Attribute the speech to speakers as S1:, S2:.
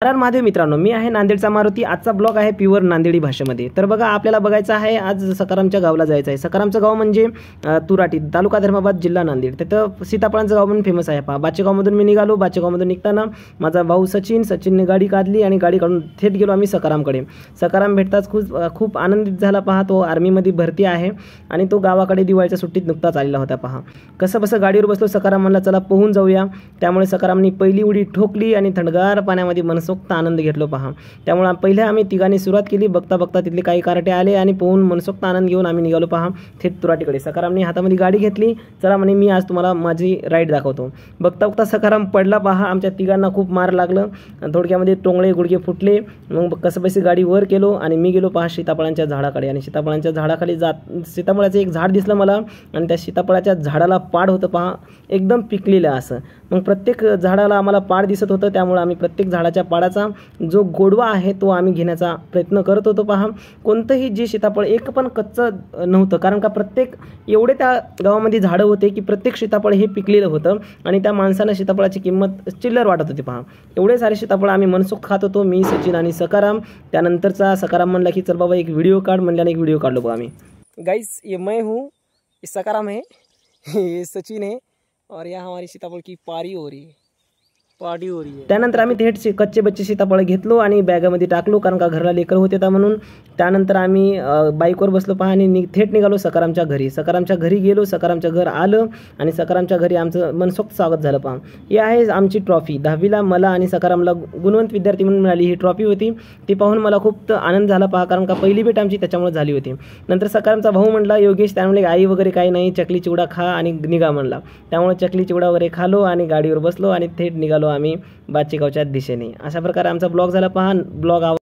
S1: हर महादेव मित्रांनो, मी आहे नांदेडचा मारुती। आजचा ब्लॉग आहे प्युअर नांदेडी भाषेमध्ये। तर बघा, आपल्याला बघायचं आहे आज सकारामच्या गावाला जायचं आहे। सकारामचं गाव म्हणजे तुराटी, तालुका धर्माबाद, जिल्हा नांदेड। तिथं सीताफळांचं गाव म्हणून फेमस आहे। पहा, बाचेगावमधून मी निघालो। बाचेगावमधून निघताना माझा भाऊ सचिनने गाडी काढली आणि गाडी काढून थेट गेलो आम्ही सकारामकडे। सकाराम भेटताच खूप आनंदित झाला। पहा, तो आर्मीमध्ये भरती आहे आणि तो गावाकडे दिवाळीच्या सुट्टीत नुकताच आलेला होता। पहा, कसं बसं गाडीवर बसलो। सकाराम म्हणला चला पोहून जाऊया। त्यामुळे सकारामनी पहिली उडी ठोकली आणि थंडगार पाण्यामध्ये मनसोक्त आनंद घेतलो। पहा, त्यामुळे पहिले आम्ही तिघांनी सुरुवात केली। बघता बघता तिथले काही कार्टे आले आणि पोहून मनसोक्त आनंद घेऊन आम्ही निघालो। पहा, थेट तुराटीकडे। सकारामने हातामध्ये गाडी घेतली। चला म्हणे, मी आज तुम्हाला माझी राईड दाखवतो। बघता बघता सकाराम पडला। पहा, आमच्या तिघांना खूप मार लागलं। थोडक्यामध्ये टोंगळे गुडघे फुटले। मग कसं बसे गाडी वर केलो आणि मी गेलो पहा सीताफळांच्या झाडाकडे। आणि सीताफळांच्या झाडाखाली सीताफळाचं एक झाड दिसलं मला आणि त्या सीताफळाच्या झाडाला पाड होतं। पहा, एकदम पिकलेलं असं। मग प्रत्येक झाडाला आम्हाला पाड दिसत होतं। त्यामुळे आम्ही प्रत्येक झाडाच्या पाडाचा जो गोडवा आहे तो आम्ही घेण्याचा प्रयत्न करत होतो। पहा, कोणतंही जे सीताफळ एक पण कच्चं नव्हतं, कारण का प्रत्येक एवढे त्या गावामध्ये झाडं होते की प्रत्येक सीताफळ हे पिकलेलं होतं आणि त्या माणसांना सीताफळाची किंमत चिल्लर वाटत होती। पहा, एवढे सारे सीताफळ आम्ही मनसोक्त खात होतो, मी, सचिन आणि सकाराम। त्यानंतरचा सकाराम म्हणला की चल बाबा एक व्हिडिओ काढ, म्हणल्याने एक व्हिडिओ काढलो। बघा, आम्ही गाइस, ये मैं हूँ, ये सकाराम है, ये सचिन है और यहाँ हमारी सीताफळ की पारी हो रही है। त्यानंतर आम्ही थेट कच्चे बच्चे सीताफळ घेतलो आणि बॅगामध्ये टाकलो, कारण का घरला लेकर होते त्या म्हणून। त्यानंतर आम्ही बाईकवर बसलो। पहा, आणि थेट निघालो सकारामच्या घरी। सकारामच्या घरी गेलो, सकारामच्या घर आलं आणि सकारामच्या घरी आमचं मनसोक्त स्वागत झालं। पहा, ही आहे आमची ट्रॉफी। 10वीला मला आणि सकारामला गुणवंत विद्यार्थी म्हणून मिळाली ही ट्रॉफी होती। ती पाहून मला खूप आनंद झाला। पहा, कारण का पहिली भेट आमची त्याच्यामुळे झाली होती। नंतर सकारामचा भाऊ म्हणला योगेश, त्यामुळे आई वगैरे काही नाही, चकली चिवडा खा आणि निघा म्हणला। त्यामुळे चकली चिवडा वगैरे खालो आणि गाडीवर बसलो आणि थेट निघालो आम्ही बाचेगावच्या दिशेने। अशा प्रकारे आमचा ब्लॉग झाला। पहा, ब्लॉग